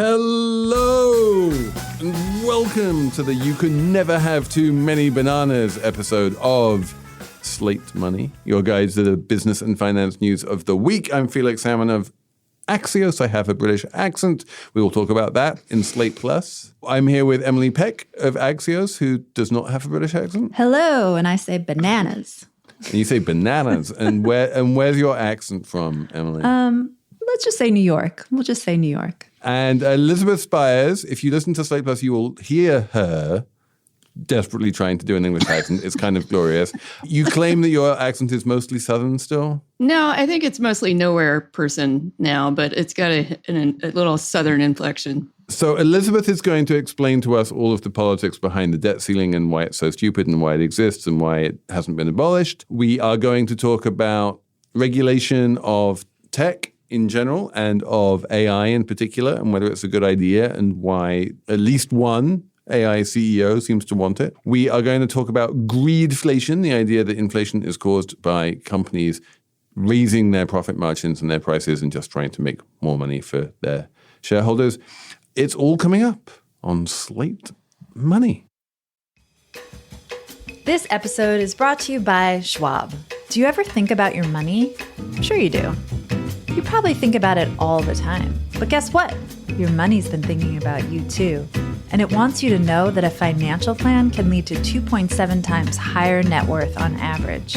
Hello, and welcome to the You Can Never Have Too Many Bananas episode of Slate Money, your guide to the business and finance news of the week. I'm Felix Salmon of Axios. I have a British accent. We will talk about that in Slate Plus. I'm here with Emily Peck of Axios, who does not have a British accent. Hello, and I say bananas. And you say bananas. and where's your accent from, Emily? Let's just say New York. We'll just say New York. And Elizabeth Spiers, if you listen to Slate Plus, you will hear her desperately trying to do an English accent. It's kind of glorious. You claim that your accent is mostly Southern still? No, I think it's mostly nowhere person now, but it's got a little Southern inflection. So Elizabeth is going to explain to us all of the politics behind the debt ceiling and why it's so stupid and why it exists and why it hasn't been abolished. We are going to talk about regulation of tech in general and of AI in particular and whether it's a good idea and why at least one AI CEO seems to want it. We are going to talk about greedflation, the idea that inflation is caused by companies raising their profit margins and their prices and just trying to make more money for their shareholders. It's all coming up on Slate Money. This episode is brought to you by Schwab. Do you ever think about your money? I'm sure you do. You probably think about it all the time. But guess what? Your money's been thinking about you too. And it wants you to know that a financial plan can lead to 2.7 times higher net worth on average.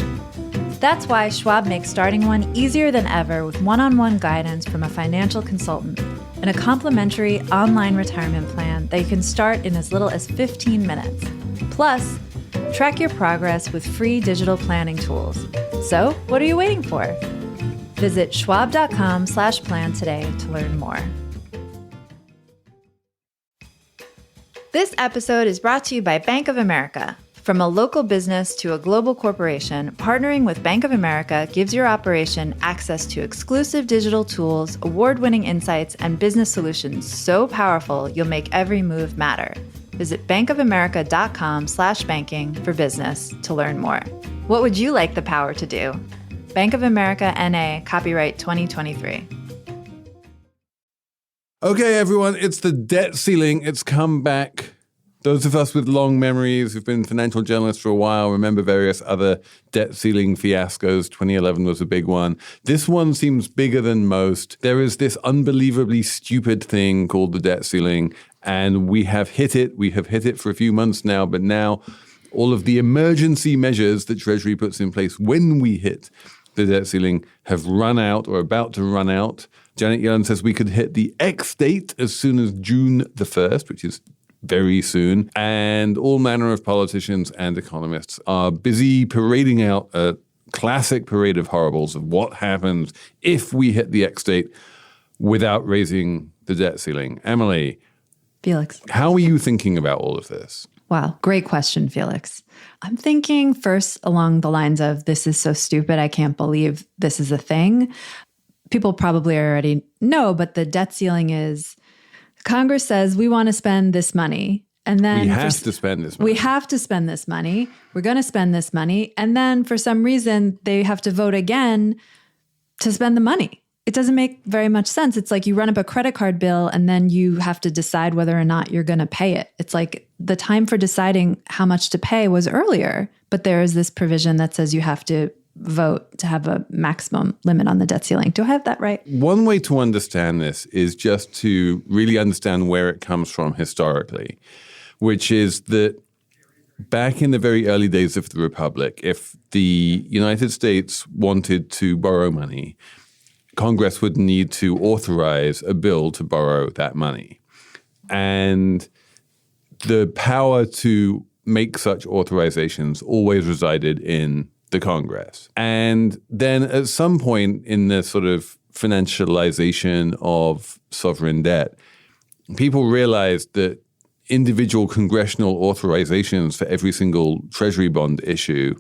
That's why Schwab makes starting one easier than ever with one-on-one guidance from a financial consultant and a complimentary online retirement plan that you can start in as little as 15 minutes. Plus, track your progress with free digital planning tools. So, what are you waiting for? Visit schwab.com/plan today to learn more. This episode is brought to you by Bank of America. From a local business to a global corporation, partnering with Bank of America gives your operation access to exclusive digital tools, award-winning insights, and business solutions so powerful you'll make every move matter. Visit bankofamerica.com/banking for business to learn more. What would you like the power to do? Bank of America NA, copyright 2023. Okay, everyone, it's the debt ceiling. It's come back. Those of us with long memories who've been financial journalists for a while remember various other debt ceiling fiascos. 2011 was a big one. This one seems bigger than most. There is this unbelievably stupid thing called the debt ceiling, and we have hit it. We have hit it for a few months now, but now all of the emergency measures that Treasury puts in place when we hit the debt ceiling have run out or about to run out. Janet Yellen says we could hit the X date as soon as June the 1st, which is very soon. And all manner of politicians and economists are busy parading out a classic parade of horribles of what happens if we hit the X date without raising the debt ceiling. Emily. Felix. How are you thinking about all of this? Wow, great question, Felix. I'm thinking first along the lines of this is so stupid, I can't believe this is a thing. People probably already know, but the debt ceiling is Congress says we want to spend this money. And then we have to spend this money. We have to spend this money. We're going to spend this money. And then for some reason, they have to vote again to spend the money. It doesn't make very much sense. It's like you run up a credit card bill and then you have to decide whether or not you're going to pay it. It's like the time for deciding how much to pay was earlier, but there is this provision that says you have to vote to have a maximum limit on the debt ceiling. Do I have that right? One way to understand this is just to really understand where it comes from historically, which is that back in the very early days of the Republic, if the United States wanted to borrow money, Congress would need to authorize a bill to borrow that money. And the power to make such authorizations always resided in the Congress. And then at some point in the sort of financialization of sovereign debt, people realized that individual congressional authorizations for every single Treasury bond issue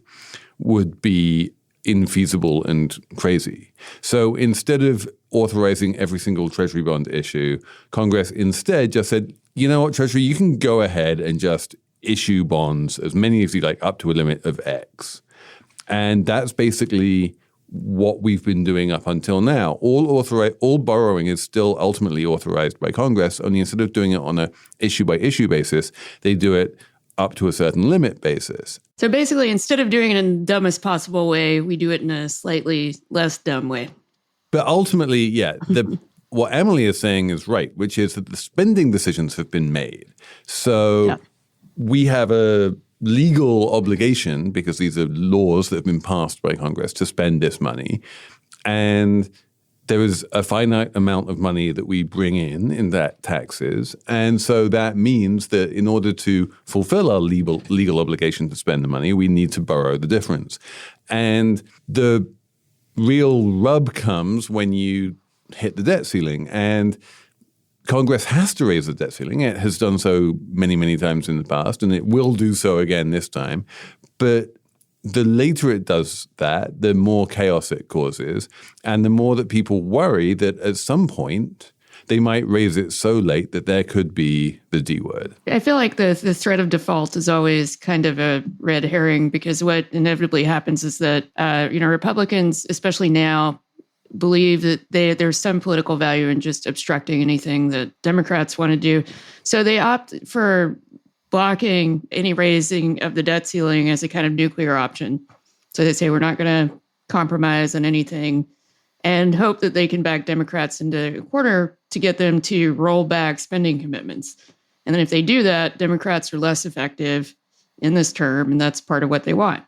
would be infeasible and crazy. So instead of authorizing every single Treasury bond issue, Congress instead just said, you know what, Treasury, you can go ahead and just issue bonds, as many as you like, up to a limit of X. And that's basically what we've been doing up until now. All borrowing is still ultimately authorized by Congress, only instead of doing it on a issue-by-issue basis, they do it up to a certain limit basis. So basically, instead of doing it in the dumbest possible way, we do it in a slightly less dumb way. But ultimately, yeah, what Emily is saying is right, which is that the spending decisions have been made. So we have a legal obligation, because these are laws that have been passed by Congress, to spend this money. And there is a finite amount of money that we bring in that taxes. And so that means that in order to fulfill our legal obligation to spend the money, we need to borrow the difference. And the real rub comes when you hit the debt ceiling. And Congress has to raise the debt ceiling. It has done so many, many times in the past, and it will do so again this time. But the later it does that, the more chaos it causes, and the more that people worry that at some point they might raise it so late that there could be the D word. I feel like the threat of default is always kind of a red herring, because what inevitably happens is that Republicans, especially now, believe that there's some political value in just obstructing anything that Democrats want to do. So they opt for blocking any raising of the debt ceiling as a kind of nuclear option. So they say, we're not going to compromise on anything, and hope that they can back Democrats into a corner to get them to roll back spending commitments. And then if they do that, Democrats are less effective in this term, and that's part of what they want.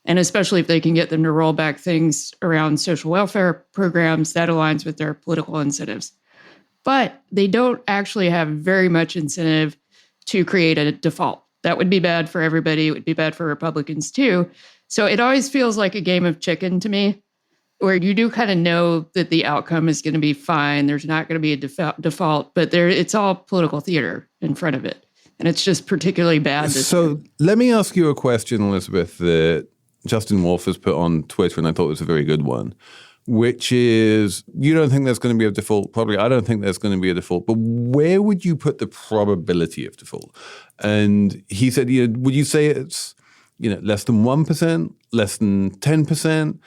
And especially if they can get them to roll back things around social welfare programs, that aligns with their political incentives. But they don't actually have very much incentive to create a default. That would be bad for everybody. It would be bad for Republicans too. So it always feels like a game of chicken to me, where you do kind of know that the outcome is going to be fine. There's not going to be a default, but it's all political theater in front of it. And it's just particularly bad. So let me ask you a question, Elizabeth, that Justin Wolf has put on Twitter, and I thought it was a very good one, which is, you don't think there's going to be a default? Probably, I don't think there's going to be a default. But where would you put the probability of default? And he said, would you say it's, less than 1%, less than 10%?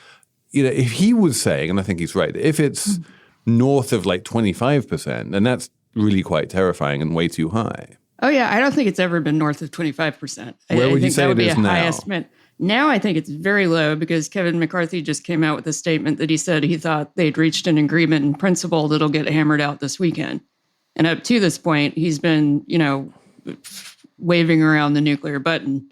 If he was saying, and I think he's right, if it's north of like 25%, then that's really quite terrifying and way too high. Oh, yeah. I don't think it's ever been north of 25%. Where would you say it is now? Estimate. Now I think it's very low, because Kevin McCarthy just came out with a statement that he said he thought they'd reached an agreement in principle that'll get hammered out this weekend. And up to this point, he's been, waving around the nuclear button.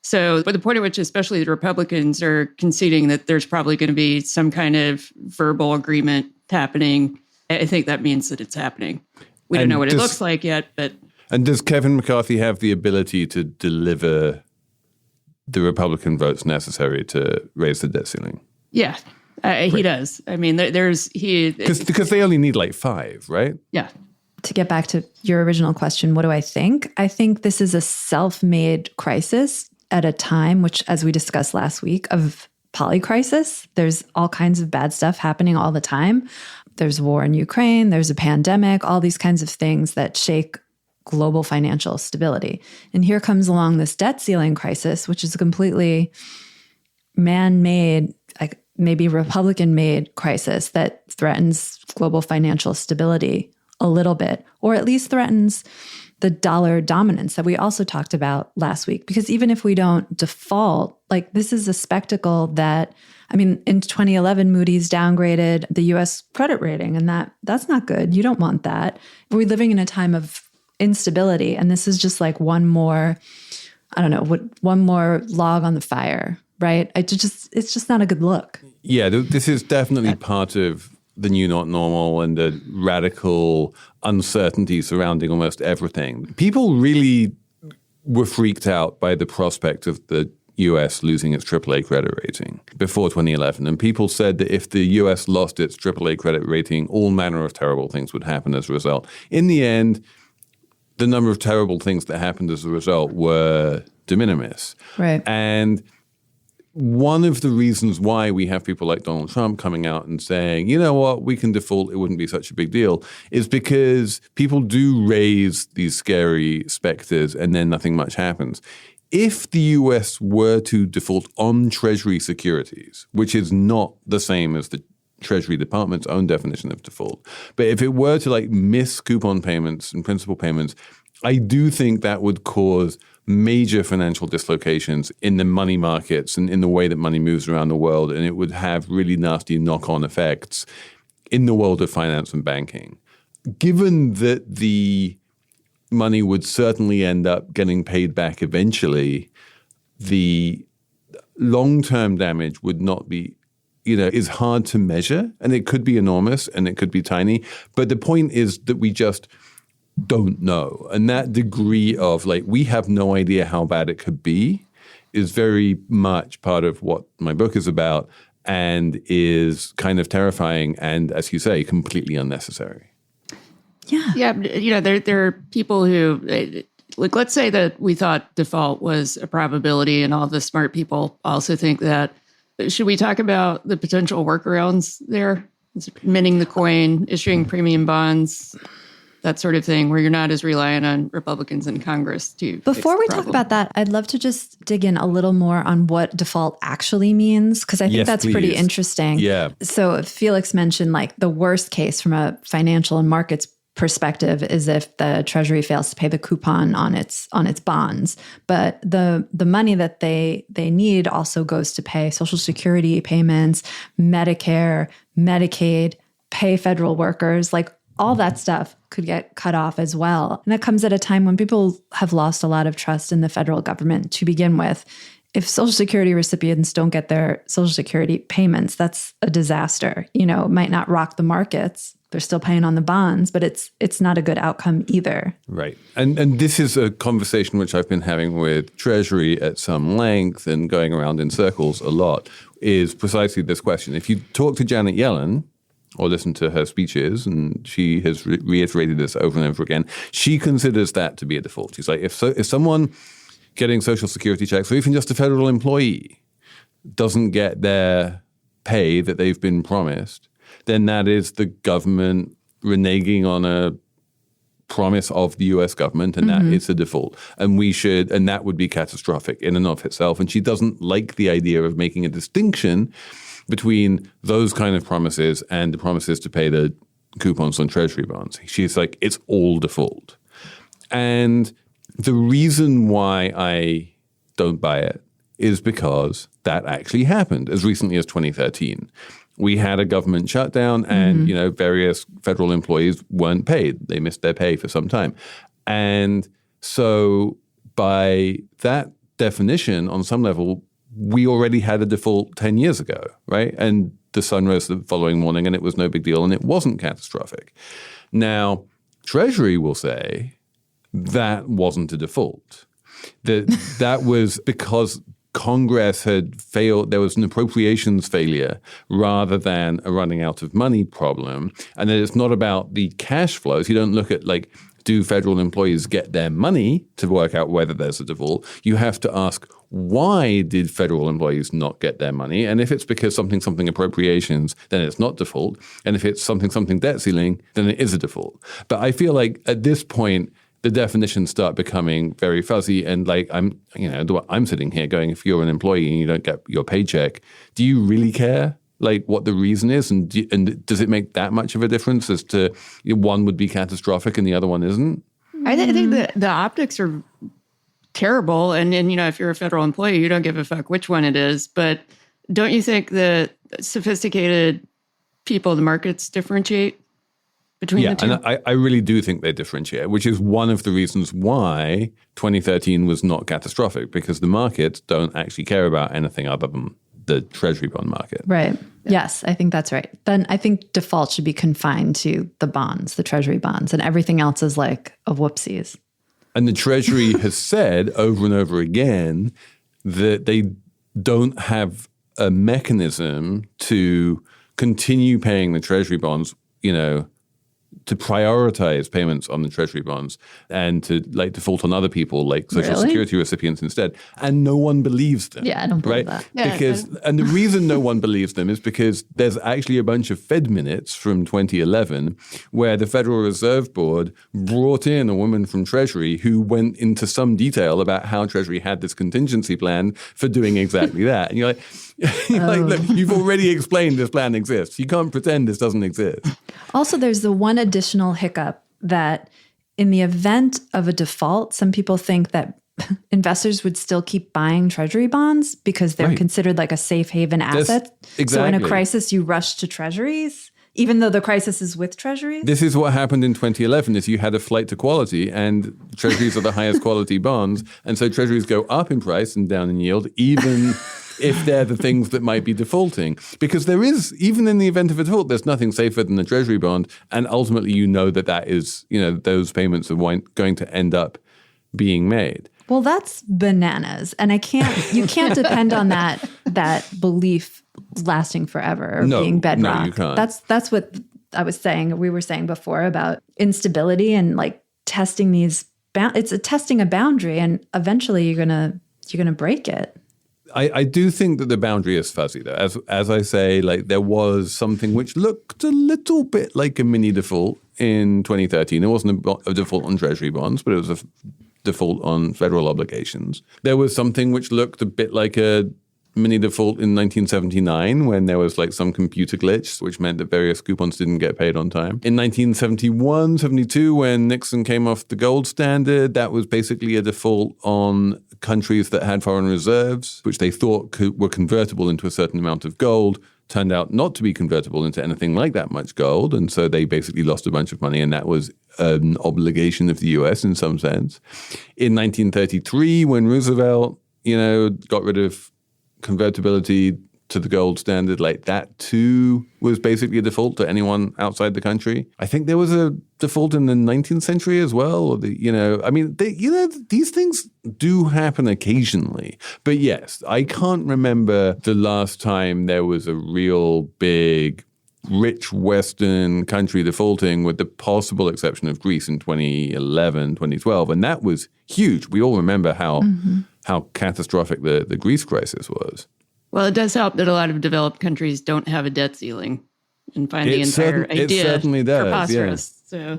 So, but the point at which especially the Republicans are conceding that there's probably going to be some kind of verbal agreement happening, I think that means that it's happening. We don't know what it looks like yet, but... And does Kevin McCarthy have the ability to deliver the Republican votes necessary to raise the debt ceiling? Yeah, he does. I mean, because they only need like 5, right? Yeah. To get back to your original question, what do I think? I think this is a self-made crisis at a time, which, as we discussed last week, of polycrisis. There's all kinds of bad stuff happening all the time. There's war in Ukraine, there's a pandemic, all these kinds of things that shake global financial stability. And here comes along this debt ceiling crisis, which is a completely man-made, like maybe Republican-made crisis that threatens global financial stability a little bit, or at least threatens the dollar dominance that we also talked about last week. Because even if we don't default, like this is a spectacle that, I mean, in 2011, Moody's downgraded the US credit rating, and that's not good. You don't want that. We're living in a time of instability, and this is just like one more log on the fire, right? It's just not a good look. Yeah, this is definitely part of the new not normal and the radical uncertainty surrounding almost everything. People really were freaked out by the prospect of the US losing its AAA credit rating before 2011. And people said that if the US lost its AAA credit rating, all manner of terrible things would happen as a result. In the end, the number of terrible things that happened as a result were de minimis. Right. And one of the reasons why we have people like Donald Trump coming out and saying, you know what, we can default, it wouldn't be such a big deal, is because people do raise these scary specters and then nothing much happens. if the US were to default on Treasury securities, which is not the same as the Treasury Department's own definition of default, but if it were to like miss coupon payments and principal payments, I do think that would cause major financial dislocations in the money markets and in the way that money moves around the world, and it would have really nasty knock-on effects in the world of finance and banking. Given that the money would certainly end up getting paid back eventually, the long-term damage would not be, is hard to measure, and it could be enormous and it could be tiny. But the point is that we just don't know. And that degree of we have no idea how bad it could be is very much part of what my book is about and is kind of terrifying and, as you say, completely unnecessary. Yeah. Yeah. There are people who, let's say that we thought default was a probability and all the smart people also think that. Should we talk about the potential workarounds there? Minting the coin, issuing premium bonds, that sort of thing, where you're not as reliant on Republicans in Congress to Before we talk about that, I'd love to just dig in a little more on what default actually means, because I think that's pretty interesting. Yeah. So Felix mentioned the worst case from a financial and markets perspective is if the Treasury fails to pay the coupon on its bonds. But the money that they need also goes to pay Social Security payments, Medicare, Medicaid, pay federal workers, all that stuff could get cut off as well. And that comes at a time when people have lost a lot of trust in the federal government to begin with. If Social Security recipients don't get their Social Security payments, that's a disaster. It might not rock the markets. They're still paying on the bonds, but it's not a good outcome either. Right. And this is a conversation which I've been having with Treasury at some length and going around in circles a lot, is precisely this question. If you talk to Janet Yellen or listen to her speeches, and she has reiterated this over and over again, she considers that to be a default. She's like, if someone getting Social Security checks, or even just a federal employee, doesn't get their pay that they've been promised, then that is the government reneging on a promise of the U.S. government, and that is a default. And that would be catastrophic in and of itself. And she doesn't like the idea of making a distinction between those kind of promises and the promises to pay the coupons on Treasury bonds. She's like, it's all default. And the reason why I don't buy it is because that actually happened as recently as 2013. We had a government shutdown and, various federal employees weren't paid. They missed their pay for some time. And so by that definition, on some level, we already had a default 10 years ago, right? And the sun rose the following morning and it was no big deal and it wasn't catastrophic. Now, Treasury will say that wasn't a default. That was because Congress had failed, there was an appropriations failure rather than a running out of money problem. And that it's not about the cash flows. You don't look at do federal employees get their money to work out whether there's a default? You have to ask, why did federal employees not get their money? And if it's because something appropriations, then it's not default. And if it's something debt ceiling, then it is a default. But I feel like at this point, the definitions start becoming very fuzzy. And I'm sitting here going, if you're an employee and you don't get your paycheck, do you really care what the reason is? And does it make that much of a difference as to one would be catastrophic and the other one isn't? I think the optics are terrible. And if you're a federal employee, you don't give a fuck which one it is. But don't you think the sophisticated people, the markets differentiate between the two? Yeah, and I really do think they differentiate, which is one of the reasons why 2013 was not catastrophic, because the markets don't actually care about anything other than the Treasury bond market. Right. Yeah. Yes, I think that's right. Then I think default should be confined to the bonds, the Treasury bonds, and everything else is a whoopsies. And the Treasury has said over and over again that they don't have a mechanism to continue paying the Treasury bonds, to prioritize payments on the treasury bonds and to like default on other people like Social Security recipients instead. And no one believes them. Yeah, I don't believe that. Because, and the reason no one believes them is because there's actually a bunch of Fed minutes from 2011 where the Federal Reserve Board brought in a woman from Treasury who went into some detail about how Treasury had this contingency plan for doing exactly that. And you're like, look, you've already explained this plan exists. You can't pretend this doesn't exist. Also, there's the one additional hiccup that in the event of a default, some people think that investors would still keep buying treasury bonds because they're considered like a safe haven asset. Exactly. So in a crisis, you rush to treasuries, even though the crisis is with treasuries. This is what happened in 2011 is you had a flight to quality and treasuries are the highest quality bonds. And so treasuries go up in price and down in yield, even if they're the things that might be defaulting. Because there is, even in the event of a default, there's nothing safer than a treasury bond. And ultimately, you know that is, those payments are going to end up being made. Well, that's bananas. And you can't depend on that belief lasting forever or being bedrock. No, you can't. That's what we were saying before about instability and like testing these it's a testing a boundary, and eventually you're gonna break it. I do think that the boundary is fuzzy, though. As I say, like there was something which looked a little bit like a mini default in 2013. It wasn't a default on treasury bonds, but it was a default on federal obligations. There was something which looked a bit like a mini default in 1979 when there was like some computer glitch, which meant that various coupons didn't get paid on time. In 1971, 72, when Nixon came off the gold standard, that was basically a default on countries that had foreign reserves, which they thought were convertible into a certain amount of gold, turned out not to be convertible into anything like that much gold. And so they basically lost a bunch of money, and that was an obligation of the US in some sense. In 1933, when Roosevelt, got rid of convertibility to the gold standard, like that too was basically a default to anyone outside the country. I think there was a default in the 19th century as well. These things do happen occasionally. But yes, I can't remember the last time there was a real big rich Western country defaulting, with the possible exception of Greece in 2011, 2012. And that was huge. We all remember how catastrophic the Greece crisis was. Well, it does help that a lot of developed countries don't have a debt ceiling and find the entire idea certainly does, preposterous. Yeah.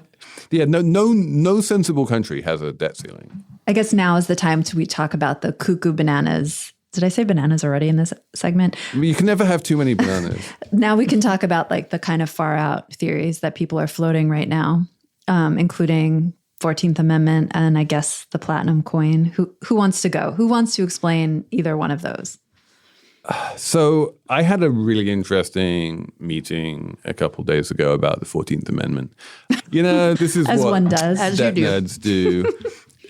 So, no sensible country has a debt ceiling. I guess now is the time we talk about the cuckoo bananas. Did I say bananas already in this segment? You can never have too many bananas. Now we can talk about like the kind of far out theories that people are floating right now, including 14th Amendment and I guess the platinum coin. Who wants to go? Who wants to explain either one of those? So I had a really interesting meeting a couple days ago about the 14th Amendment. This is as what one does, as you do. Nerds do.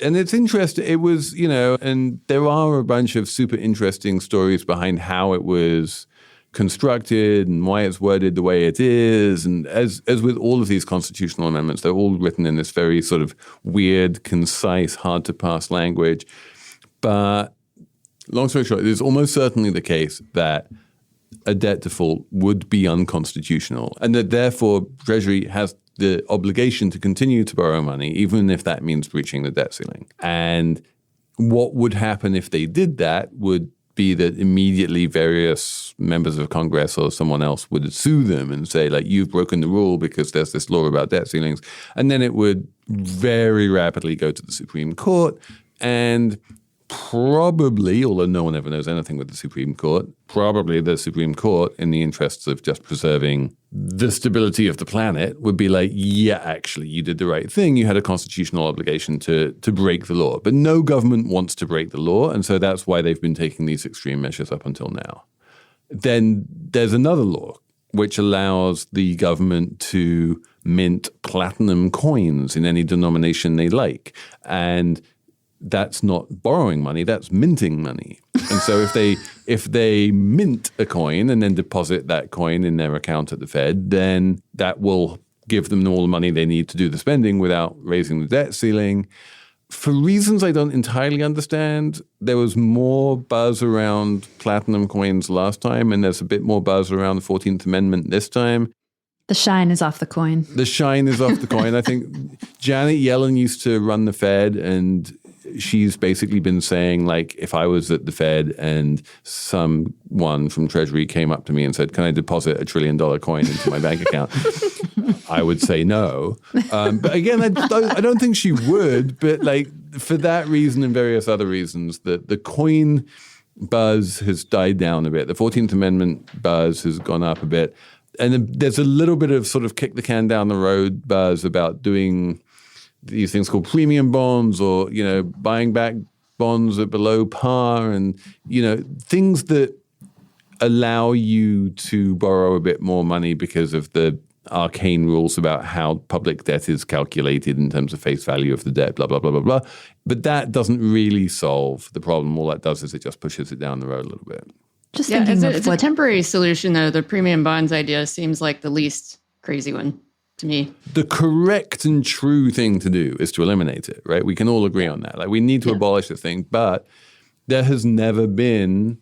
And it's interesting. It was, and there are a bunch of super interesting stories behind how it was constructed and why it's worded the way it is. And as with all of these constitutional amendments, they're all written in this very sort of weird, concise, hard to pass language. But long story short, it is almost certainly the case that a debt default would be unconstitutional, and that therefore Treasury has the obligation to continue to borrow money, even if that means breaching the debt ceiling. And what would happen if they did that would be that immediately various members of Congress or someone else would sue them and say, like, you've broken the rule because there's this law about debt ceilings. And then it would very rapidly go to the Supreme Court, and probably, although no one ever knows anything with the Supreme Court, probably the Supreme Court, in the interests of just preserving the stability of the planet, would be like, yeah, actually, you did the right thing. You had a constitutional obligation to break the law. But no government wants to break the law, and so that's why they've been taking these extreme measures up until now. Then there's another law which allows the government to mint platinum coins in any denomination they like. And that's not borrowing money, that's minting money. And so if they mint a coin and then deposit that coin in their account at the Fed, then that will give them all the money they need to do the spending without raising the debt ceiling. For reasons I don't entirely understand, there was more buzz around platinum coins last time, and there's a bit more buzz around the 14th Amendment this time. The shine is off the coin. The shine is off the coin. I think Janet Yellen used to run the Fed, and she's basically been saying, like, if I was at the Fed and someone from Treasury came up to me and said, can I deposit $1 trillion coin into my bank account? I would say no. But again, I don't think she would. But like for that reason and various other reasons, the coin buzz has died down a bit. The 14th Amendment buzz has gone up a bit. And then there's a little bit of sort of kick the can down the road buzz about doing these things called premium bonds or, you know, buying back bonds at below par and, you know, things that allow you to borrow a bit more money because of the arcane rules about how public debt is calculated in terms of face value of the debt, blah, blah, blah, blah, blah. But that doesn't really solve the problem. All that does is it just pushes it down the road a little bit. Just yeah, thinking it's a temporary solution, though. The premium bonds idea seems like the least crazy one to me. The correct and true thing to do is to eliminate it, right? We can all agree on that. Like, we need to abolish the thing, but there has never been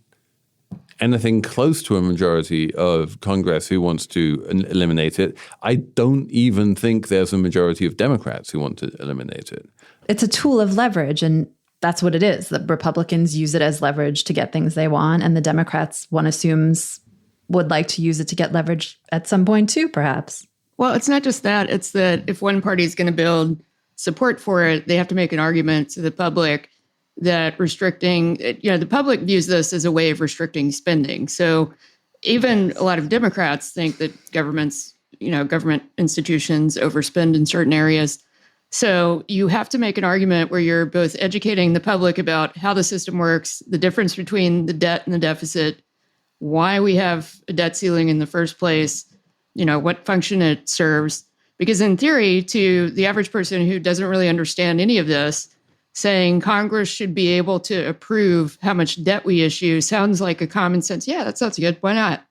anything close to a majority of Congress who wants to eliminate it. I don't even think there's a majority of Democrats who want to eliminate it. It's a tool of leverage, and that's what it is. The Republicans use it as leverage to get things they want, and the Democrats, one assumes, would like to use it to get leverage at some point too, perhaps. Well, it's not just that. It's that if one party is going to build support for it, they have to make an argument to the public that restricting, you know, the public views this as a way of restricting spending. So even a lot of Democrats think that governments, you know, government institutions overspend in certain areas. So you have to make an argument where you're both educating the public about how the system works, the difference between the debt and the deficit, why we have a debt ceiling in the first place, you know, what function it serves. Because in theory, to the average person who doesn't really understand any of this, saying Congress should be able to approve how much debt we issue sounds like a common sense. Yeah, that sounds good. Why not?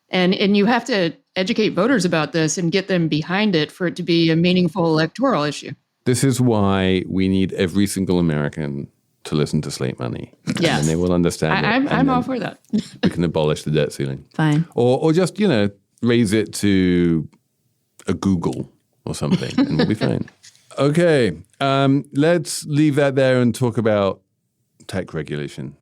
And you have to educate voters about this and get them behind it for it to be a meaningful electoral issue. This is why we need every single American to listen to Slate Money. Yes. And they will understand it. I'm all for that. We can abolish the debt ceiling. Fine. Or just, you know, raise it to a Google or something and we'll be fine. Okay. Let's leave that there and talk about tech regulation.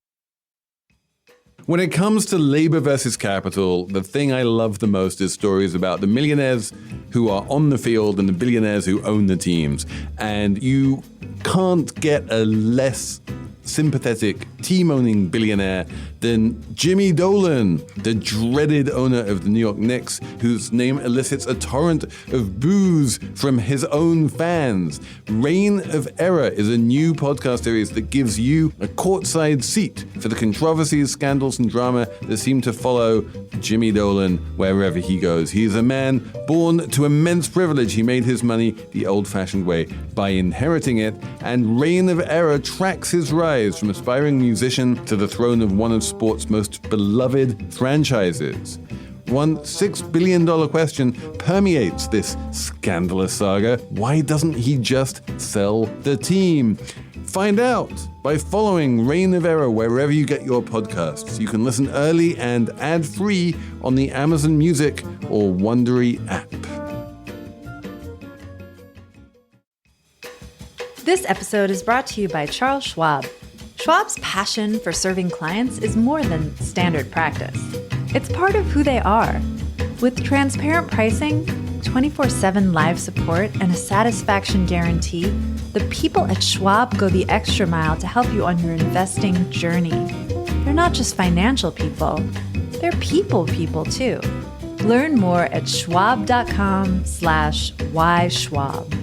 When it comes to labor versus capital, the thing I love the most is stories about the millionaires who are on the field and the billionaires who own the teams. And you can't get a less sympathetic team-owning billionaire than Jimmy Dolan, the dreaded owner of the New York Knicks, whose name elicits a torrent of boos from his own fans. Reign of Error is a new podcast series that gives you a courtside seat for the controversies, scandals, and drama that seem to follow Jimmy Dolan wherever he goes. He is a man born to immense privilege. He made his money the old-fashioned way by inheriting it, and Reign of Error tracks his rise from aspiring musician to the throne of one of sport's most beloved franchises. One $6 billion question permeates this scandalous saga. Why doesn't he just sell the team? Find out by following Reign of Error wherever you get your podcasts. You can listen early and ad-free on the Amazon Music or Wondery app. This episode is brought to you by Charles Schwab. Schwab's passion for serving clients is more than standard practice. It's part of who they are. With transparent pricing, 24/7 live support, and a satisfaction guarantee, the people at Schwab go the extra mile to help you on your investing journey. They're not just financial people, they're people too. Learn more at schwab.com/whyschwab.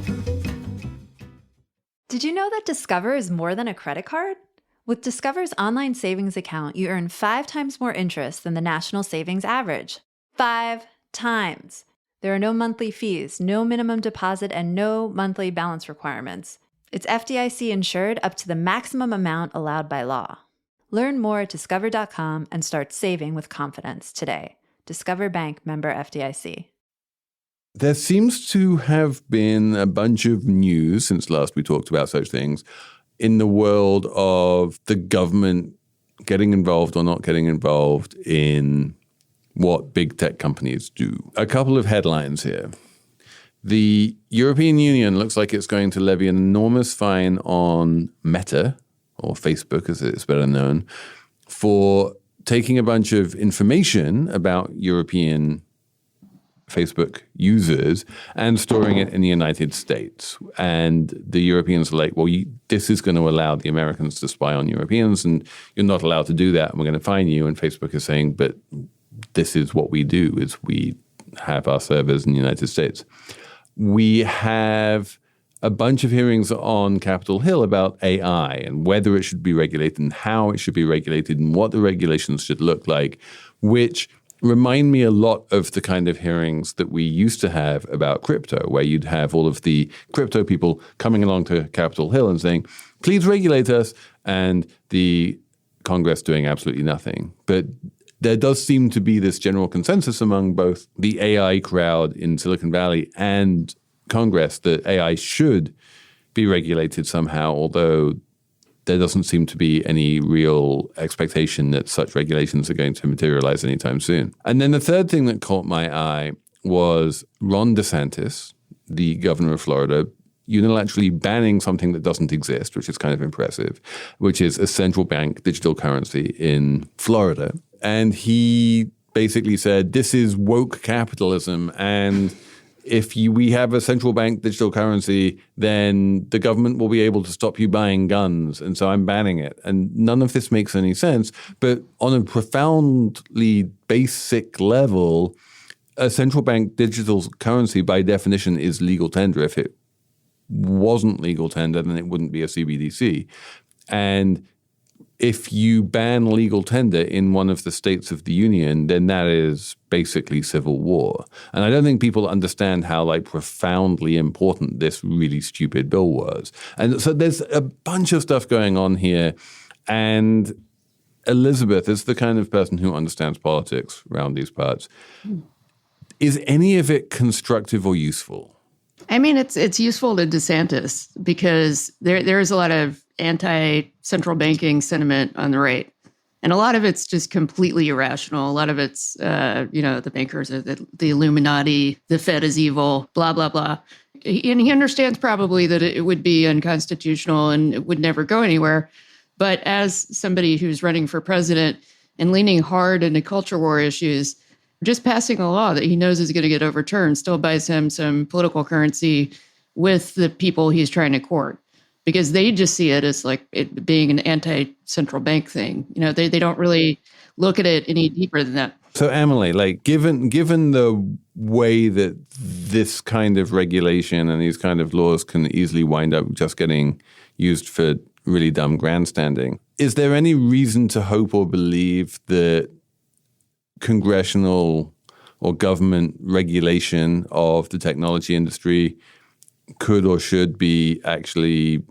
Did you know that Discover is more than a credit card? With Discover's online savings account, you earn 5 times more interest than the national savings average. 5 times. There are no monthly fees, no minimum deposit, and no monthly balance requirements. It's FDIC insured up to the maximum amount allowed by law. Learn more at discover.com and start saving with confidence today. Discover Bank, member FDIC. There seems to have been a bunch of news since last we talked about such things in the world of the government getting involved or not getting involved in what big tech companies do. A couple of headlines here. The European Union looks like it's going to levy an enormous fine on Meta, or Facebook as it's better known, for taking a bunch of information about European Facebook users and storing it in the United States. And the Europeans are like, well, this is going to allow the Americans to spy on Europeans, and you're not allowed to do that, and we're going to fine you. And Facebook is saying, but this is what we do, is we have our servers in the United States. We have a bunch of hearings on Capitol Hill about AI and whether it should be regulated and how it should be regulated and what the regulations should look like, which remind me a lot of the kind of hearings that we used to have about crypto, where you'd have all of the crypto people coming along to Capitol Hill and saying, please regulate us, and the Congress doing absolutely nothing. But there does seem to be this general consensus among both the AI crowd in Silicon Valley and Congress that AI should be regulated somehow, although there doesn't seem to be any real expectation that such regulations are going to materialize anytime soon. And then the third thing that caught my eye was Ron DeSantis, the governor of Florida, unilaterally banning something that doesn't exist, which is kind of impressive, which is a central bank digital currency in Florida. And he basically said, this is woke capitalism, and if we have a central bank digital currency, then the government will be able to stop you buying guns. And so I'm banning it. And none of this makes any sense. But on a profoundly basic level, a central bank digital currency by definition is legal tender. If it wasn't legal tender, then it wouldn't be a CBDC. And if you ban legal tender in one of the states of the union, then that is basically civil war. And I don't think people understand how profoundly important this really stupid bill was. And so there's a bunch of stuff going on here. And Elizabeth is the kind of person who understands politics around these parts. Is any of it constructive or useful? I mean, it's useful to DeSantis because there is a lot of anti-central banking sentiment on the right. And a lot of it's just completely irrational. A lot of it's, the bankers are the Illuminati, the Fed is evil, blah, blah, blah. And he understands probably that it would be unconstitutional and it would never go anywhere. But as somebody who's running for president and leaning hard into culture war issues, just passing a law that he knows is going to get overturned still buys him some political currency with the people he's trying to court, because they just see it as it being an anti-central bank thing. They don't really look at it any deeper than that. So Emily, given the way that this kind of regulation and these kind of laws can easily wind up just getting used for really dumb grandstanding, is there any reason to hope or believe that congressional or government regulation of the technology industry could or should be actually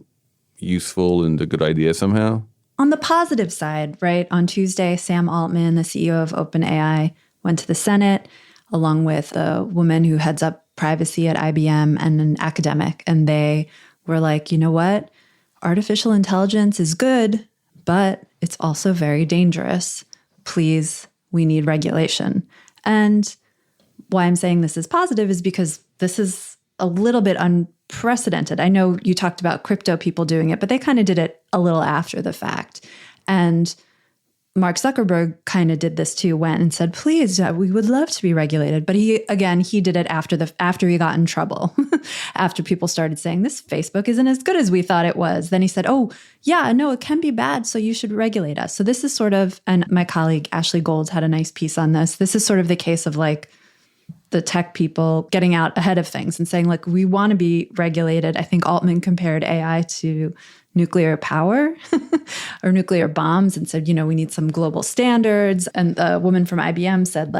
useful and a good idea somehow? On the positive side, right, on Tuesday, Sam Altman, the CEO of OpenAI, went to the Senate along with a woman who heads up privacy at IBM and an academic. And they were like, you know what? Artificial intelligence is good, but it's also very dangerous. Please, we need regulation. And why I'm saying this is positive is because this is a little bit unprecedented. I know you talked about crypto people doing it, but they kind of did it a little after the fact. And Mark Zuckerberg kind of did this too, went and said, please, we would love to be regulated. But he did it after he got in trouble, after people started saying this Facebook isn't as good as we thought it was. Then he said, oh, yeah, no, it can be bad, so you should regulate us. So this is sort of, and my colleague Ashley Gold had a nice piece on this. This is sort of the case of the tech people getting out ahead of things and saying, we want to be regulated. I think Altman compared AI to nuclear power or nuclear bombs and said, we need some global standards. And the woman from IBM said,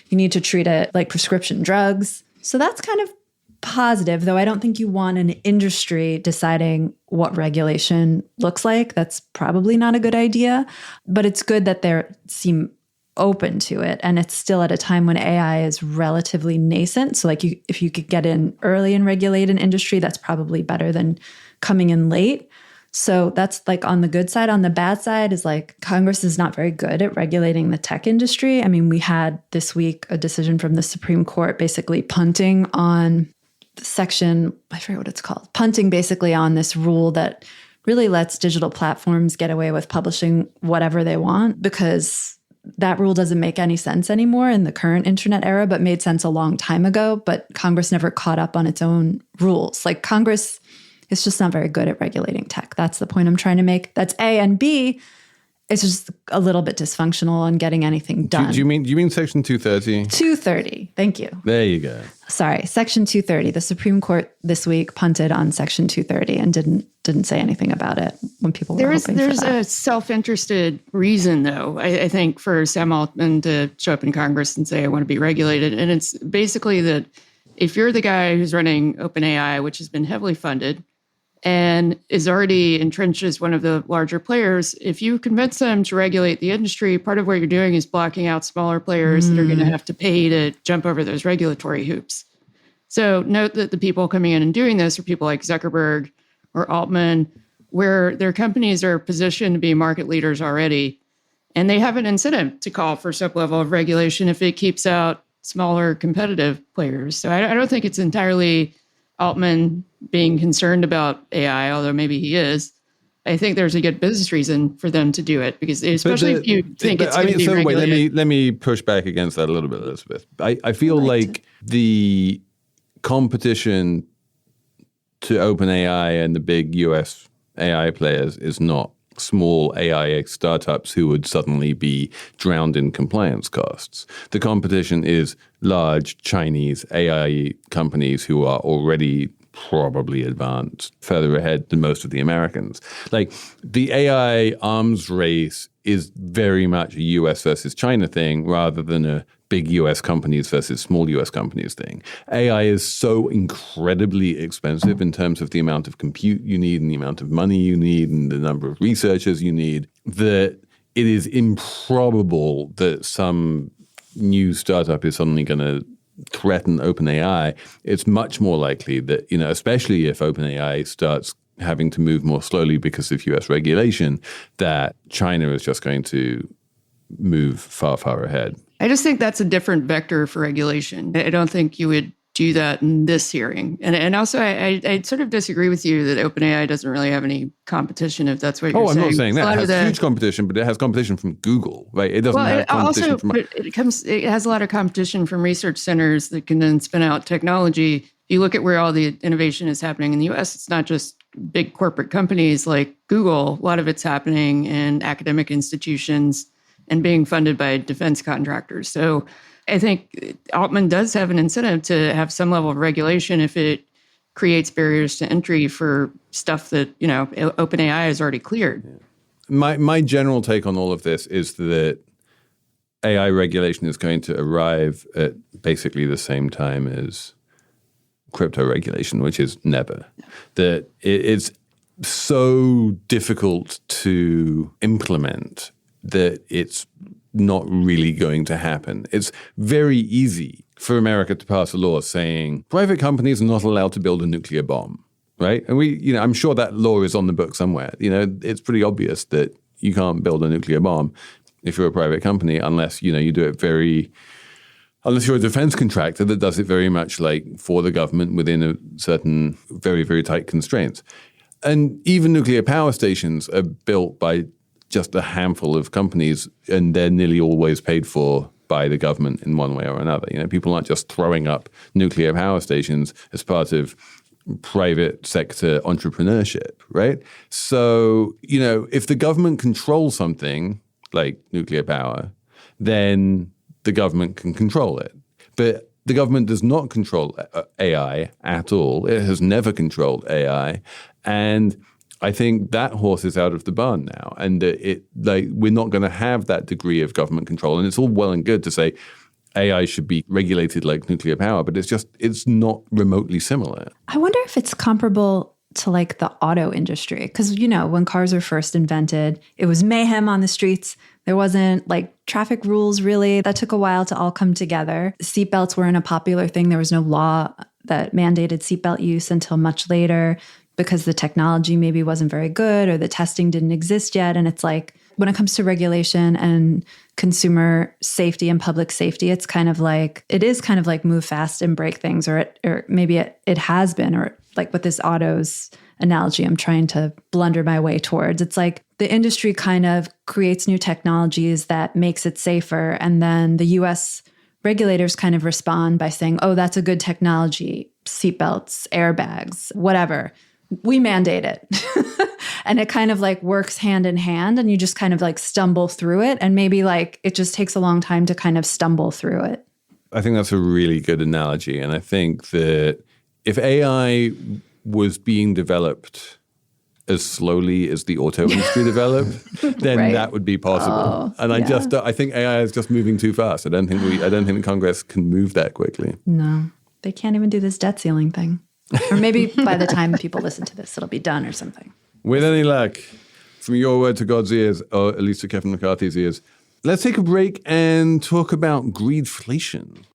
you need to treat it like prescription drugs. So that's kind of positive, though I don't think you want an industry deciding what regulation looks like. That's probably not a good idea. But it's good that they seem open to it. And it's still at a time when AI is relatively nascent. So if you could get in early and regulate an industry, that's probably better than coming in late. So that's like on the good side. On the bad side is like Congress is not very good at regulating the tech industry. I mean, we had this week a decision from the Supreme Court basically punting on section, I forget what it's called, punting basically on this rule that really lets digital platforms get away with publishing whatever they want, because that rule doesn't make any sense anymore in the current internet era, but made sense a long time ago. But Congress never caught up on its own rules. Like Congress is just not very good at regulating tech. That's the point I'm trying to make. That's A. And B, it's just a little bit dysfunctional on getting anything done. Do you mean Section 230? 230. Thank you. There you go. Sorry, Section 230. The Supreme Court this week punted on Section 230 and didn't say anything about it when people were hoping for that. There's a self-interested reason, though, I think, for Sam Altman to show up in Congress and say, I want to be regulated. And it's basically that if you're the guy who's running OpenAI, which has been heavily funded, and is already entrenched as one of the larger players, if you convince them to regulate the industry, part of what you're doing is blocking out smaller players that are going to have to pay to jump over those regulatory hoops. So note that the people coming in and doing this are people like Zuckerberg or Altman, where their companies are positioned to be market leaders already, and they have an incentive to call for some level of regulation if it keeps out smaller competitive players. So I don't think it's entirely Altman being concerned about AI, although maybe he is. I think there's a good business reason for them to do it, because especially if you think it's going to be regulated. Wait, let me push back against that a little bit, Elizabeth. I feel like the competition to OpenAI and the big US AI players is not small AI startups who would suddenly be drowned in compliance costs. The competition is large Chinese AI companies who are already probably advanced, further ahead than most of the Americans. Like the AI arms race is very much a US versus China thing rather than a big US companies versus small US companies thing. AI is so incredibly expensive in terms of the amount of compute you need and the amount of money you need and the number of researchers you need that it is improbable that some new startup is suddenly going to threaten OpenAI. It's much more likely that, especially if OpenAI starts having to move more slowly because of US regulation, that China is just going to move far, far ahead. I just think that's a different vector for regulation. I don't think you would do that in this hearing. And also, I sort of disagree with you that OpenAI doesn't really have any competition, if that's what you're saying. Oh, I'm not saying that. It has huge competition, but it has competition from Google, right? It doesn't have competition from... It has a lot of competition from research centers that can then spin out technology. If you look at where all the innovation is happening in the US, it's not just big corporate companies like Google. A lot of it's happening in academic institutions and being funded by defense contractors. So I think Altman does have an incentive to have some level of regulation if it creates barriers to entry for stuff that, OpenAI has already cleared. Yeah. My general take on all of this is that AI regulation is going to arrive at basically the same time as crypto regulation, which is never. That it's so difficult to implement that it's not really going to happen. It's very easy for America to pass a law saying private companies are not allowed to build a nuclear bomb, right? And I'm sure that law is on the book somewhere. It's pretty obvious that you can't build a nuclear bomb if you're a private company unless, you do it unless you're a defense contractor that does it very much like for the government within a certain very, very tight constraints. And even nuclear power stations are built by just a handful of companies, and they're nearly always paid for by the government in one way or another. People aren't just throwing up nuclear power stations as part of private sector entrepreneurship, right? So, if the government controls something like nuclear power, then the government can control it. But the government does not control AI at all. It has never controlled AI. And I think that horse is out of the barn now, and we're not going to have that degree of government control. And it's all well and good to say AI should be regulated like nuclear power, but it's not remotely similar. I wonder if it's comparable to like the auto industry, because when cars were first invented, it was mayhem on the streets. There wasn't like traffic rules really. That took a while to all come together. Seatbelts weren't a popular thing. There was no law that mandated seatbelt use until much later. because the technology maybe wasn't very good or the testing didn't exist yet. And it's like, when it comes to regulation and consumer safety and public safety, it is kind of like move fast and break things, or maybe it has been, or like with this autos analogy I'm trying to blunder my way towards. It's like the industry kind of creates new technologies that makes it safer. And then the US regulators kind of respond by saying, oh, that's a good technology, seatbelts, airbags, whatever. We mandate it. And it kind of like works hand in hand, and you just kind of like stumble through it. And maybe like it just takes a long time to kind of stumble through it. I think that's a really good analogy. And I think that if AI was being developed as slowly as the auto industry developed, then right. That would be possible. And I think AI is just moving too fast. I don't think the Congress can move that quickly. No, they can't even do this debt ceiling thing. Or maybe by the time people listen to this, it'll be done or something. With any luck, from your word to God's ears, or at least to Kevin McCarthy's ears, let's take a break and talk about greedflation.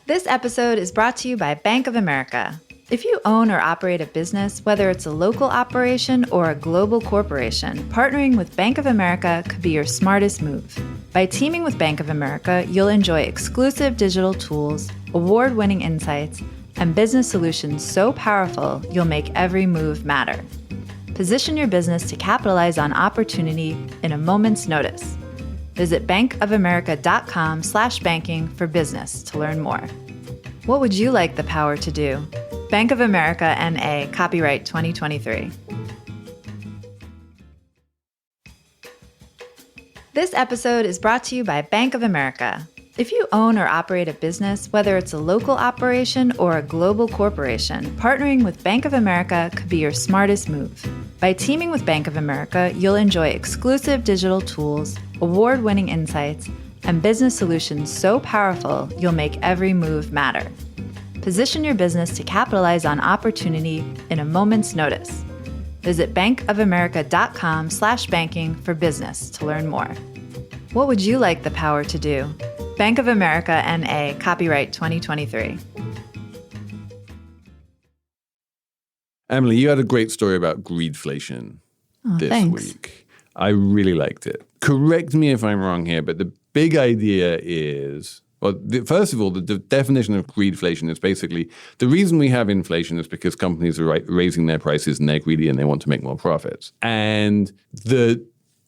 This episode is brought to you by Bank of America. If you own or operate a business, whether it's a local operation or a global corporation, partnering with Bank of America could be your smartest move. By teaming with Bank of America, you'll enjoy exclusive digital tools, award-winning insights, and business solutions so powerful you'll make every move matter. Position your business to capitalize on opportunity in a moment's notice. Visit bankofamerica.com/banking for business to learn more. What would you like the power to do? Bank of America N.A. Copyright 2023. This episode is brought to you by Bank of America. If you own or operate a business, whether it's a local operation or a global corporation, partnering with Bank of America could be your smartest move. By teaming with Bank of America, you'll enjoy exclusive digital tools, award-winning insights, and business solutions so powerful you'll make every move matter. Position your business to capitalize on opportunity in a moment's notice. Visit bankofamerica.com/banking for business to learn more. What would you like the power to do? Bank of America N.A. Copyright 2023. Emily, you had a great story about greedflation this week. I really liked it. Correct me if I'm wrong here, but the big idea is, first of all, the definition of greedflation is basically the reason we have inflation is because companies are raising their prices and they're greedy and they want to make more profits. And the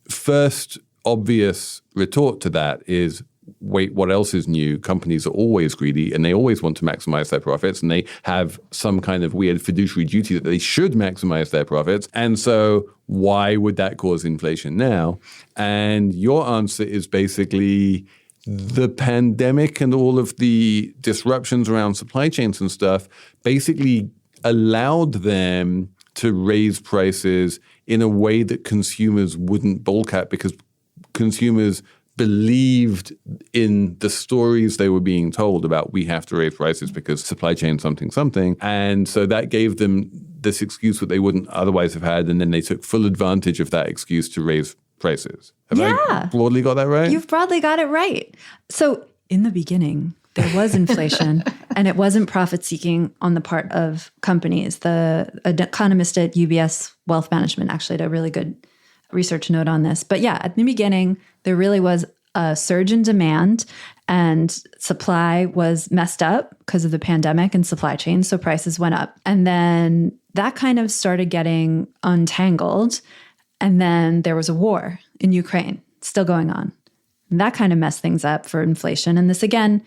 first obvious retort to that is, wait, what else is new? Companies are always greedy and they always want to maximize their profits, and they have some kind of weird fiduciary duty that they should maximize their profits. And so why would that cause inflation now? And your answer is basically the pandemic and all of the disruptions around supply chains and stuff basically allowed them to raise prices in a way that consumers wouldn't balk at, because consumers believed in the stories they were being told about we have to raise prices because supply chain something. And so that gave them this excuse that they wouldn't otherwise have had. And then they took full advantage of that excuse to raise prices. Have I broadly got that right? You've broadly got it right. So in the beginning, there was inflation and it wasn't profit seeking on the part of companies. An economist at UBS Wealth Management actually had a really good research note on this. But yeah, at the beginning, there really was a surge in demand and supply was messed up because of the pandemic and supply chain. So prices went up. And then that kind of started getting untangled. And then there was a war in Ukraine still going on. And that kind of messed things up for inflation. And this, again,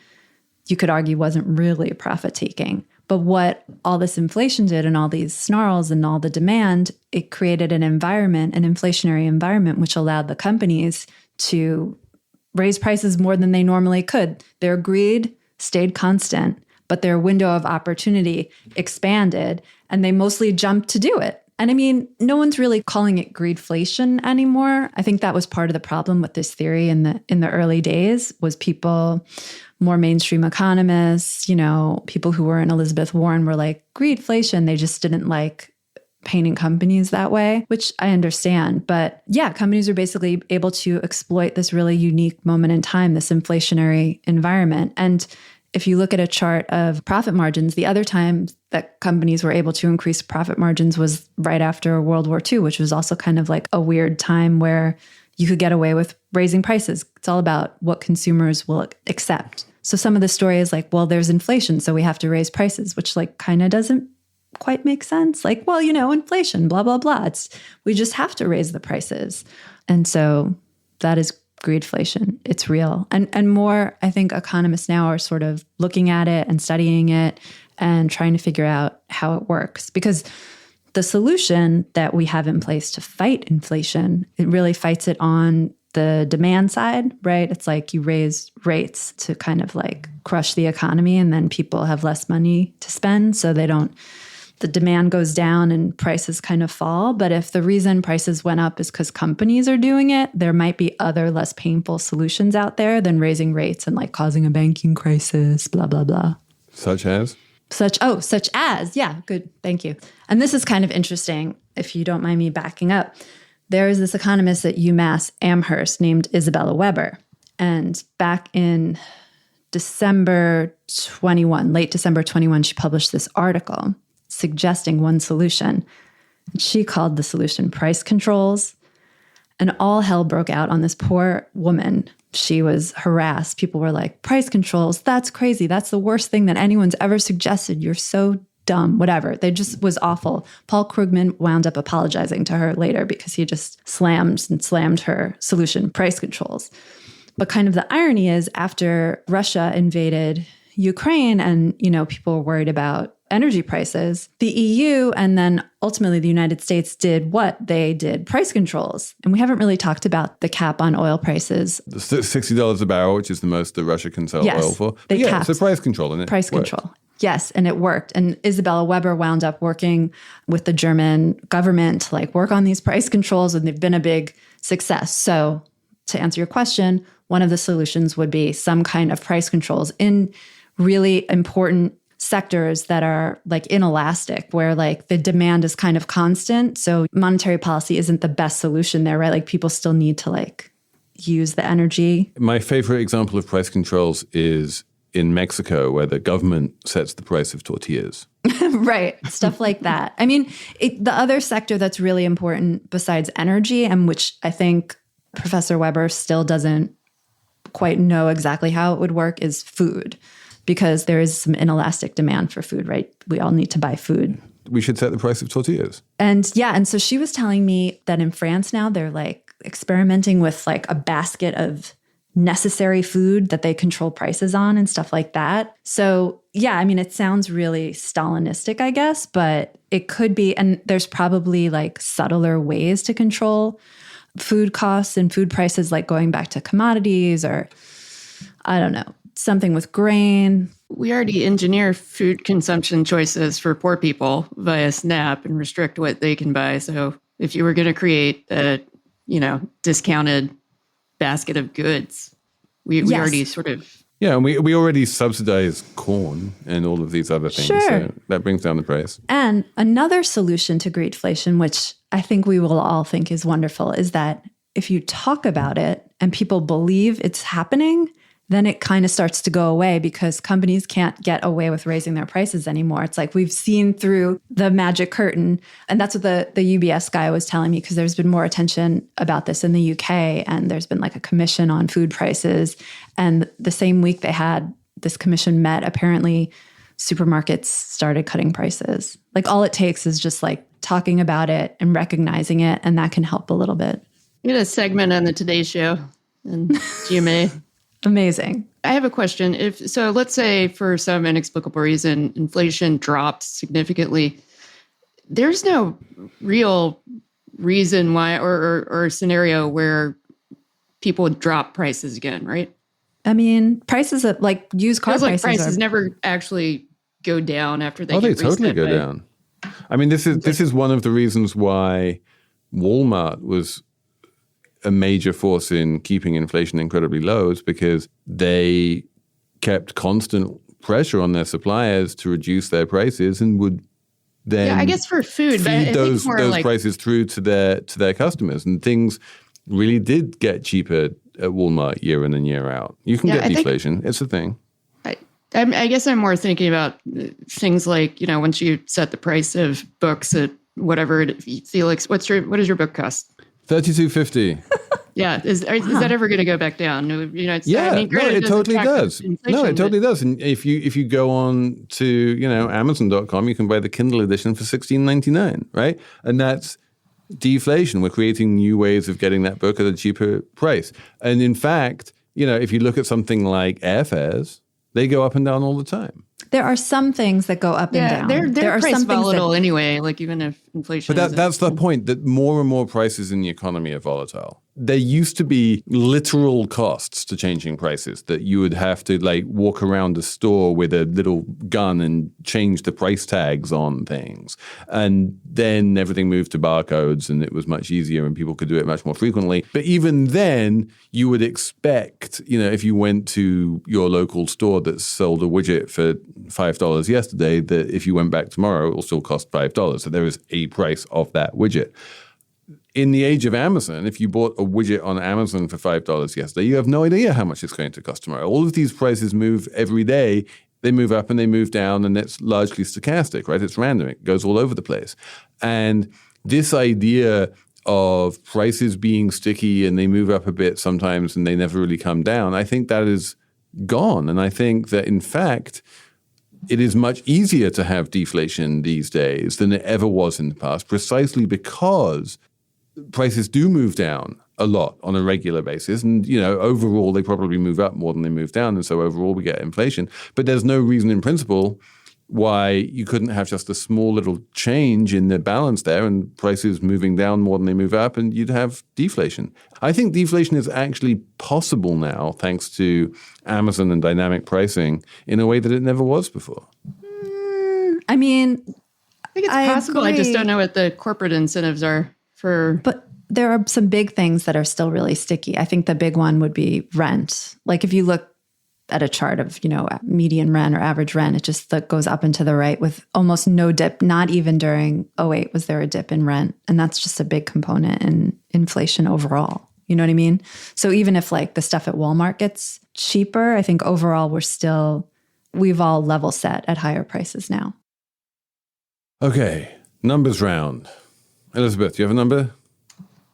you could argue wasn't really profit taking. But what all this inflation did and all these snarls and all the demand, it created an environment, an inflationary environment, which allowed the companies to raise prices more than they normally could. Their greed stayed constant, but their window of opportunity expanded, and they mostly jumped to do it. And I mean, no one's really calling it greedflation anymore. I think that was part of the problem with this theory in the early days, was people, more mainstream economists, people who were in Elizabeth Warren were like, greedflation. They just didn't like painting companies that way, which I understand. But yeah, companies are basically able to exploit this really unique moment in time, this inflationary environment. And if you look at a chart of profit margins, the other time that companies were able to increase profit margins was right after World War II, which was also kind of like a weird time where you could get away with raising prices. It's all about what consumers will accept. So some of the story is like, well, there's inflation, so we have to raise prices, which like kind of doesn't quite make sense. Like, well, inflation, blah, blah, blah. We just have to raise the prices. And so that is greedflation. It's real. And more, I think economists now are sort of looking at it and studying it and trying to figure out how it works. Because the solution that we have in place to fight inflation, it really fights it on the demand side, right? It's like you raise rates to kind of like crush the economy, and then people have less money to spend, so the demand goes down and prices kind of fall. But if the reason prices went up is because companies are doing it, there might be other less painful solutions out there than raising rates and like causing a banking crisis, blah, blah, blah. Such as? Such as. Yeah, good. Thank you. And this is kind of interesting, if you don't mind me backing up. There is this economist at UMass Amherst named Isabella Weber. And back in December 21, late December 21, she published this article suggesting one solution. She called the solution price controls. And all hell broke out on this poor woman. She was harassed. People were like, price controls, that's crazy. That's the worst thing that anyone's ever suggested. You're so dumb, whatever. They just was awful. Paul Krugman wound up apologizing to her later because he just slammed her solution, price controls. But kind of the irony is after Russia invaded Ukraine and, people were worried about energy prices, the EU and then ultimately the United States did what? They did price controls. And we haven't really talked about the cap on oil prices. The $60 a barrel, which is the most that Russia can sell oil for. Capped. It's a price control, and it Price worked. control. Yes, and it worked. And Isabella Weber wound up working with the German government to work on these price controls, and they've been a big success. So to answer your question, one of the solutions would be some kind of price controls in really important sectors that are inelastic, where the demand is kind of constant. So monetary policy isn't the best solution there, right? People still need to use the energy. My favorite example of price controls is in Mexico, where the government sets the price of tortillas. Right. Stuff like that. I mean, the other sector that's really important besides energy, and which I think Professor Weber still doesn't quite know exactly how it would work, is food. Because there is some inelastic demand for food, right? We all need to buy food. We should set the price of tortillas. And so she was telling me that in France now, they're experimenting with a basket of necessary food that they control prices on and stuff like that. So yeah, I mean, it sounds really Stalinistic, I guess, but it could be, and there's probably subtler ways to control food costs and food prices, going back to commodities or, I don't know, something with grain. We already engineer food consumption choices for poor people via SNAP and restrict what they can buy. So if you were going to create a, discounted basket of goods, we already sort of... Yeah, and we already subsidize corn and all of these other things. Sure. So that brings down the price. And another solution to greedflation, which I think we will all think is wonderful, is that if you talk about it and people believe it's happening, then it kind of starts to go away because companies can't get away with raising their prices anymore. It's we've seen through the magic curtain. And that's what the UBS guy was telling me, because there's been more attention about this in the UK. And there's been a commission on food prices. And the same week they had this commission met, apparently supermarkets started cutting prices. All it takes is just talking about it and recognizing it. And that can help a little bit. We had a segment on the Today Show and GMA. Amazing. I have a question. Let's say for some inexplicable reason, inflation drops significantly. There's no real reason why or scenario where people would drop prices again, right? I mean, prices of used car prices never actually go down after they they totally go down. I mean, this is one of the reasons why Walmart was a major force in keeping inflation incredibly low, is because they kept constant pressure on their suppliers to reduce their prices and would then I guess for food, feed those prices through to their customers. And things really did get cheaper at Walmart year in and year out. You can get deflation. It's a thing. I guess I'm more thinking about things like, once you set the price of books at whatever, Felix, what does your book cost? $32.50. Yeah, is that ever going to go back down? It totally does. No, it totally does. And if you go on to Amazon.com, you can buy the Kindle edition for $16.99, right? And that's deflation. We're creating new ways of getting that book at a cheaper price. And in fact, if you look at something like airfares, they go up and down all the time. There are some things that go up and down. They're are price some volatile anyway, like even if inflation. But that's the point, that more and more prices in the economy are volatile. There used to be literal costs to changing prices, that you would have to walk around a store with a little gun and change the price tags on things. And then everything moved to barcodes and it was much easier and people could do it much more frequently. But even then, you would expect, if you went to your local store that sold a widget for $5 yesterday, that if you went back tomorrow, it will still cost $5. So there is a price of that widget. In the age of Amazon, if you bought a widget on Amazon for $5 yesterday, you have no idea how much it's going to cost tomorrow. All of these prices move every day. They move up and they move down, and it's largely stochastic, right? It's random. It goes all over the place. And this idea of prices being sticky and they move up a bit sometimes and they never really come down, I think that is gone. And I think that, in fact, it is much easier to have deflation these days than it ever was in the past, precisely because prices do move down a lot on a regular basis. And, overall, they probably move up more than they move down. And so overall, we get inflation. But there's no reason in principle why you couldn't have just a small little change in the balance there and prices moving down more than they move up, and you'd have deflation. I think deflation is actually possible now, thanks to Amazon and dynamic pricing, in a way that it never was before. I think it's possible. I just don't know what the corporate incentives are for. But there are some big things that are still really sticky. I think the big one would be rent. If you look at a chart of, median rent or average rent, it just goes up and to the right with almost no dip. Not even during 2008 was there a dip in rent. And that's just a big component in inflation overall. You know what I mean? So even if the stuff at Walmart gets cheaper, I think overall we've all level set at higher prices now. Okay, numbers round. Elizabeth, do you have a number?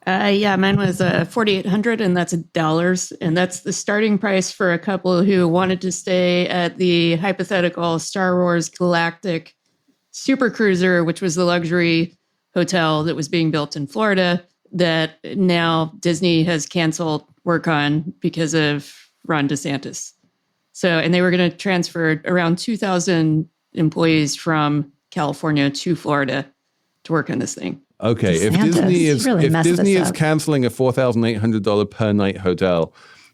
Mine was $4,800, and that's dollars, and that's the starting price for a couple who wanted to stay at the hypothetical Star Wars Galactic Super Cruiser, which was the luxury hotel that was being built in Florida that now Disney has canceled work on because of Ron DeSantis. So, and they were going to transfer around 2,000 employees from California to Florida to work on this thing. Okay, if Disney is canceling a $4,800 per night hotel,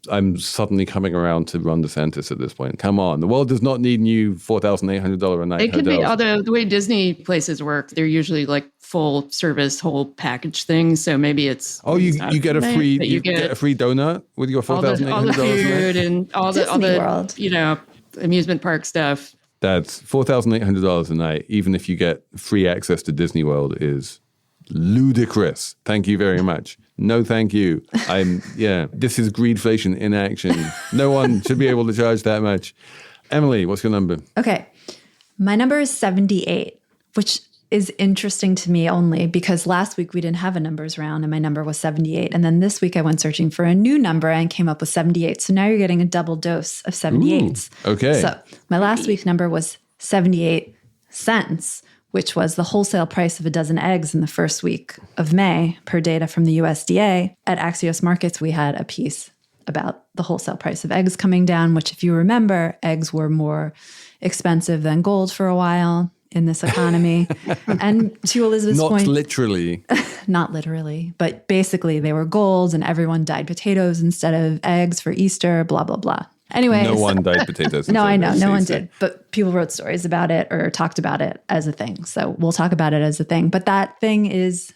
I'm suddenly coming around to Ron DeSantis at this point. Come on, the world does not need new $4,800 a night hotels. It could be, although the way Disney places work, they're usually full service, whole package things. So maybe it's you get a free get a free donut with your $4,800 all the food and all the World. Amusement park stuff. That's $4,800 a night, even if you get free access to Disney World, is ludicrous. Thank you very much. No, thank you. This is greedflation in action. No one should be able to charge that much. Emily, what's your number? Okay. My number is 78, which is interesting to me only because last week we didn't have a numbers round and my number was 78. And then this week I went searching for a new number and came up with 78. So now you're getting a double dose of 78s. Ooh, okay. So my last week's number was 78 cents, which was the wholesale price of a dozen eggs in the first week of May per data from the USDA. At Axios Markets, we had a piece about the wholesale price of eggs coming down, which if you remember, eggs were more expensive than gold for a while in this economy. And to Elizabeth's point— Not literally, but basically they were gold and everyone dyed potatoes instead of eggs for Easter, blah, blah, blah. Anyway, no one dyed potatoes. No, I know. No one did. But people wrote stories about it or talked about it as a thing. So we'll talk about it as a thing. But that thing is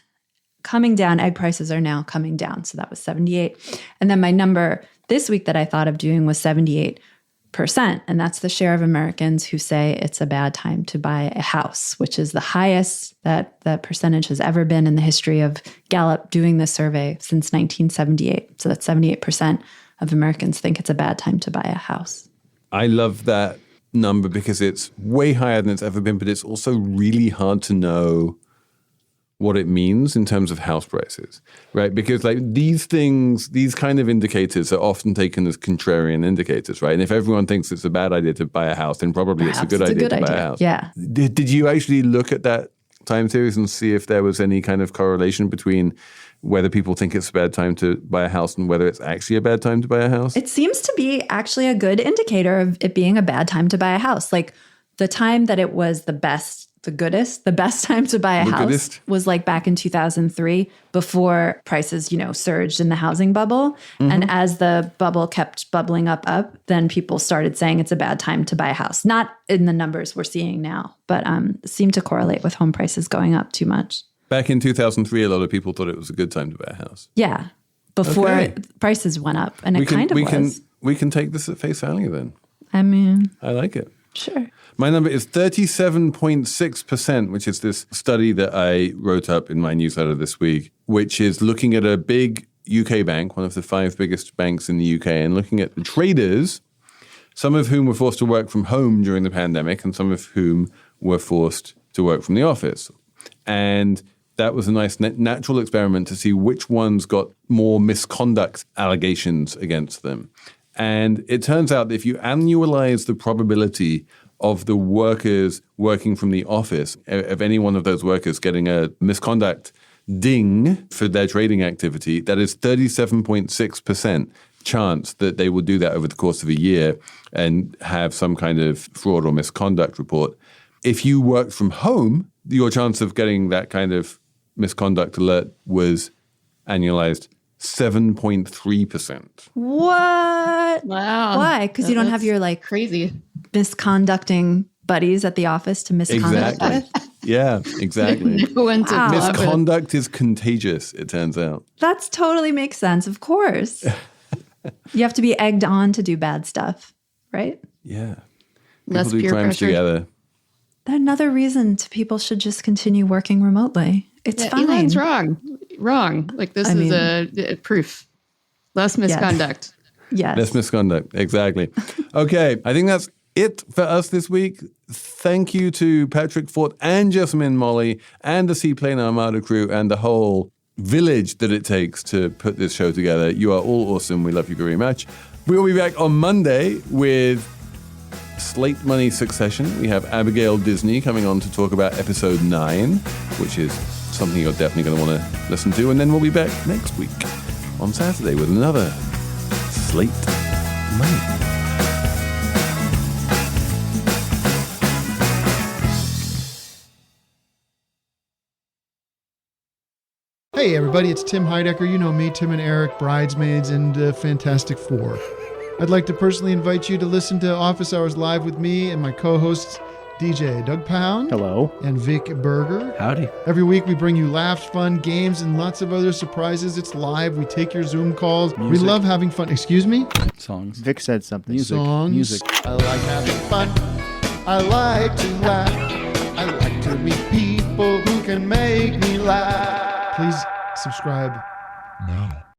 coming down. Egg prices are now coming down. So that was 78. And then my number this week that I thought of doing was 78%. And that's the share of Americans who say it's a bad time to buy a house, which is the highest that that percentage has ever been in the history of Gallup doing this survey since 1978. So that's 78% of Americans think it's a bad time to buy a house. I love that number because it's way higher than it's ever been, but it's also really hard to know what it means in terms of house prices, right? Because like these things, these kind of indicators are often taken as contrarian indicators, right? And if everyone thinks it's a bad idea to buy a house, then probably it's a good idea to buy a house. Yeah. Did you actually look at that time series and see if there was any kind of correlation between whether people think it's a bad time to buy a house and whether it's actually a bad time to buy a house? It seems to be actually a good indicator of it being a bad time to buy a house. Like the time that it was the best time to buy a house was like back in 2003 before prices, surged in the housing bubble. Mm-hmm. And as the bubble kept bubbling up, then people started saying it's a bad time to buy a house. Not in the numbers we're seeing now, but seemed to correlate with home prices going up too much. Back in 2003, a lot of people thought it was a good time to buy a house. Yeah, before prices went up, and it kind of was. We can take this at face value then. I mean, I like it. Sure. My number is 37.6%, which is this study that I wrote up in my newsletter this week, which is looking at a big UK bank, one of the 5 biggest banks in the UK, and looking at the traders, some of whom were forced to work from home during the pandemic and some of whom were forced to work from the office. And that was a nice natural experiment to see which ones got more misconduct allegations against them. And it turns out that if you annualize the probability of the workers working from the office, of any one of those workers getting a misconduct ding for their trading activity, that is 37.6% chance that they will do that over the course of a year and have some kind of fraud or misconduct report. If you worked from home, your chance of getting that kind of misconduct alert was annualized 7.3%. What? Wow. Why? Because you don't have your crazy misconducting buddies at the office to misconduct with? Yeah, exactly. Misconduct is contagious, it turns out. That totally makes sense, of course. You have to be egged on to do bad stuff, right? Yeah. Less People do peer crimes pressure. together. Another reason people should just continue working remotely. It's fine. Elon's wrong. Like this is a proof. Less misconduct. Yes. Less misconduct. Exactly. Okay. I think that's it for us this week. Thank you to Patrick Fort and Jessamine Molli and the Seaplane Armada crew and the whole village that it takes to put this show together. You are all awesome. We love you very much. We will be back on Monday with Slate Money Succession. We have Abigail Disney coming on to talk about episode 9, which is something you're definitely going to want to listen to. And then we'll be back next week on Saturday with another Slate Money. Hey everybody, it's Tim Heidecker. You know me, Tim and Eric, Bridesmaids, and Fantastic Four. I'd like to personally invite you to listen to Office Hours Live with me and my co-hosts, DJ Doug Pound. Hello. And Vic Berger. Howdy. Every week we bring you laughs, fun, games, and lots of other surprises. It's live. We take your Zoom calls. Music. We love having fun. Excuse me? Songs. Vic said something. Songs. Music. I like having fun. I like to laugh. I like to meet people who can make me laugh. Please subscribe now.